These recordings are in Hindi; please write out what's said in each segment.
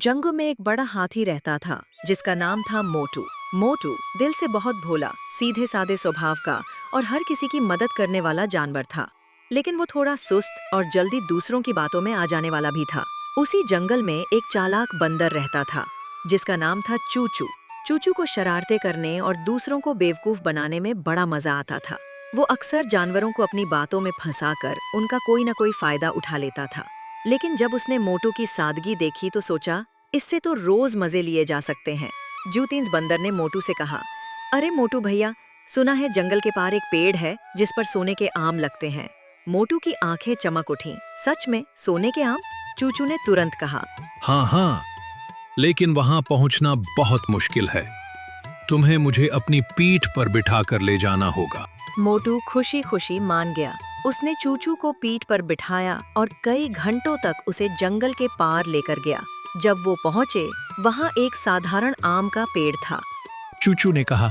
जंगल में एक बड़ा हाथी रहता था जिसका नाम था मोटू। मोटू दिल से बहुत भोला, सीधे साधे स्वभाव का और हर किसी की मदद करने वाला जानवर था। लेकिन वो थोड़ा सुस्त और जल्दी दूसरों की बातों में आ जाने वाला भी था। उसी जंगल में एक चालाक बंदर रहता था जिसका नाम था चूचू। चूचू को शरारतें करने और दूसरों को बेवकूफ बनाने में बड़ा मजा आता था। वो अक्सर जानवरों को अपनी बातों में फंसाकर उनका कोई न कोई फायदा उठा लेता था। लेकिन जब उसने मोटू की सादगी देखी तो सोचा, इससे तो रोज मजे लिए जा सकते हैं। जूतीन्स बंदर ने मोटू से कहा, अरे मोटू भैया, सुना है जंगल के पार एक पेड़ है जिस पर सोने के आम लगते हैं। मोटू की आंखें चमक उठीं। सच में सोने के आम? चूचू ने तुरंत कहा। हाँ हाँ, लेकिन वहां पहुंचना बहुत मुश्किल है। तुम्हें मुझे अपनी पीठ पर बिठाकर ले जाना होगा। मोटू खुशी खुशी मान गया। उसने चूचू को पीठ पर बिठाया और कई घंटों तक उसे जंगल के पार लेकर गया। जब वो पहुंचे, वहां एक साधारण आम का पेड़ था। चूचू ने कहा,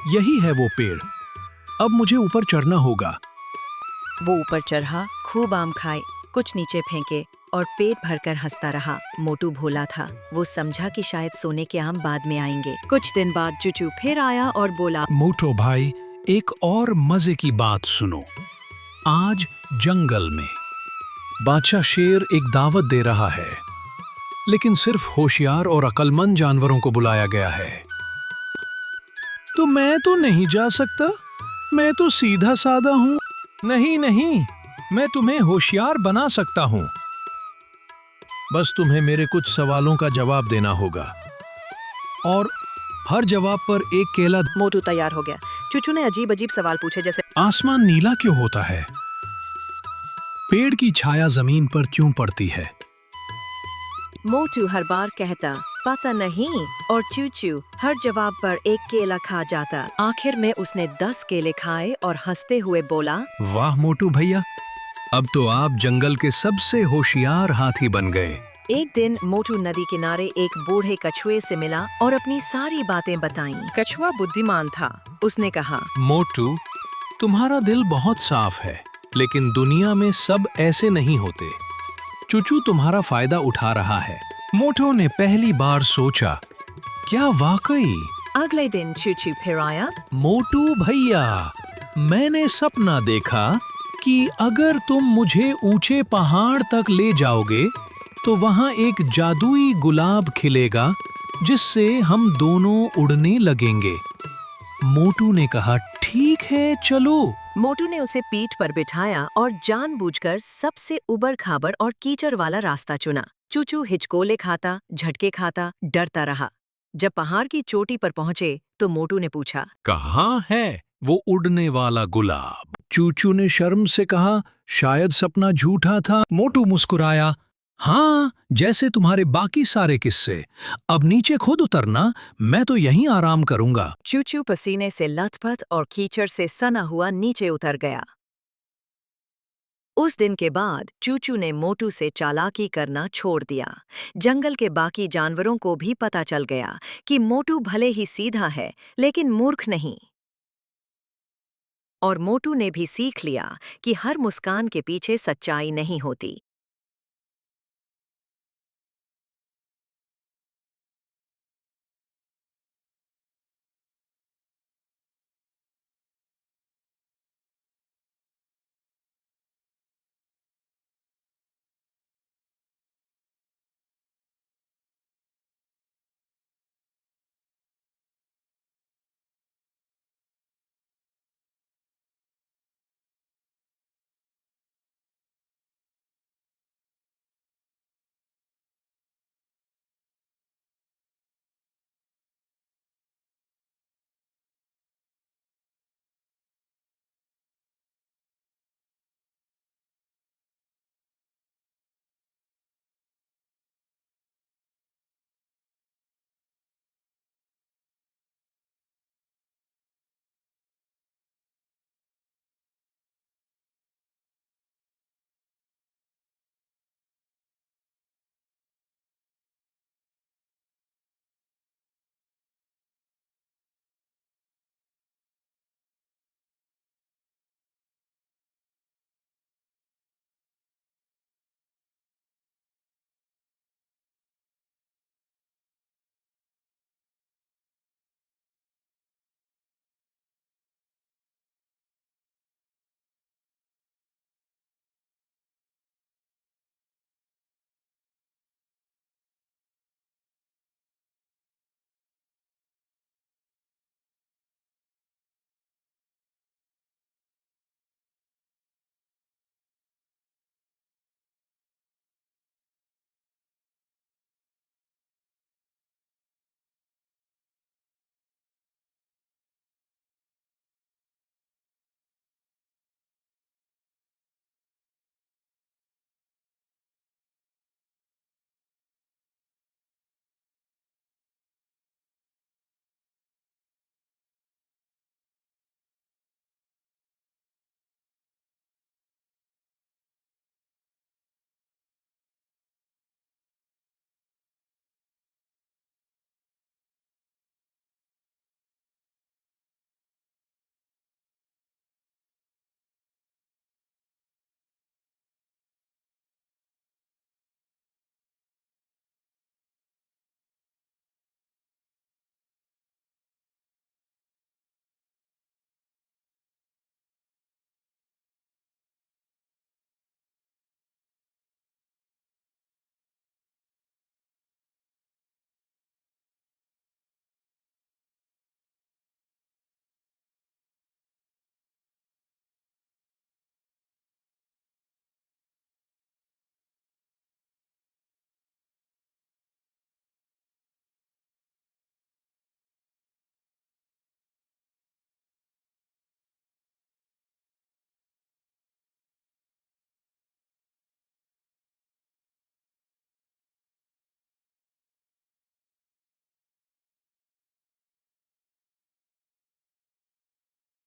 यही है वो पेड़, अब मुझे ऊपर चढ़ना होगा। वो ऊपर चढ़ा, खूब आम खाए, कुछ नीचे फेंके और पेट भरकर हंसता रहा। मोटू भोला था, वो समझा कि शायद सोने के आम बाद में आएंगे। कुछ दिन बाद चूचू फिर आया और बोला, मोटू भाई, एक और मजे की बात सुनो। आज जंगल में बादशाह शेर एक दावत दे रहा है, लेकिन सिर्फ होशियार और अक्लमंद जानवरों को बुलाया गया है। तो मैं तो नहीं जा सकता, मैं तो सीधा साधा हूँ। नहीं नहीं, मैं तुम्हें होशियार बना सकता हूँ। बस तुम्हें मेरे कुछ सवालों का जवाब देना होगा और हर जवाब पर एक केला। मोटू तैयार हो गया। चूचू ने अजीब अजीब सवाल पूछे, जैसे आसमान नीला क्यों होता है? पेड़ की छाया जमीन पर क्यों पड़ती है? मोटू हर बार कहता, पता नहीं, और चूचू हर जवाब पर एक केला खा जाता। आखिर में उसने 10 केले खाए और हंसते हुए बोला, वाह मोटू भैया, अब तो आप जंगल के सबसे होशियार हाथी बन गए। एक दिन मोटू नदी किनारे एक बूढ़े कछुए से मिला और अपनी सारी बातें बताईं। कछुआ बुद्धिमान था। उसने कहा, मोटू, तुम्हारा दिल बहुत साफ है, लेकिन दुनिया में सब ऐसे नहीं होते। चूचू तुम्हारा फायदा उठा रहा है। मोटू ने पहली बार सोचा, क्या वाकई? अगले दिन चूचू फिर आया। मोटू भैया, मैंने सपना देखा कि अगर तुम मुझे ऊंचे पहाड़ तक ले जाओगे तो वहां एक जादुई गुलाब खिलेगा जिससे हम दोनों उड़ने लगेंगे। मोटू ने कहा, ठीक है, चलो। मोटू ने उसे पीठ पर बिठाया और जानबूझकर सबसे उबड़-खाबड़ और कीचड़ वाला रास्ता चुना। चूचू हिचकोले खाता, झटके खाता, डरता रहा। जब पहाड़ की चोटी पर पहुंचे तो मोटू ने पूछा, कहाँ है वो उड़ने वाला गुलाब? चूचू ने शर्म से कहा, शायद सपना झूठा था। मोटू मुस्कुराया, हाँ, जैसे तुम्हारे बाकी सारे किस्से। अब नीचे खुद उतरना, मैं तो यहीं आराम करूंगा। चूचू पसीने से लथपथ और कीचड़ से सना हुआ नीचे उतर गया। उस दिन के बाद चूचू ने मोटू से चालाकी करना छोड़ दिया। जंगल के बाकी जानवरों को भी पता चल गया कि मोटू भले ही सीधा है, लेकिन मूर्ख नहीं। और मोटू ने भी सीख लिया कि हर मुस्कान के पीछे सच्चाई नहीं होती।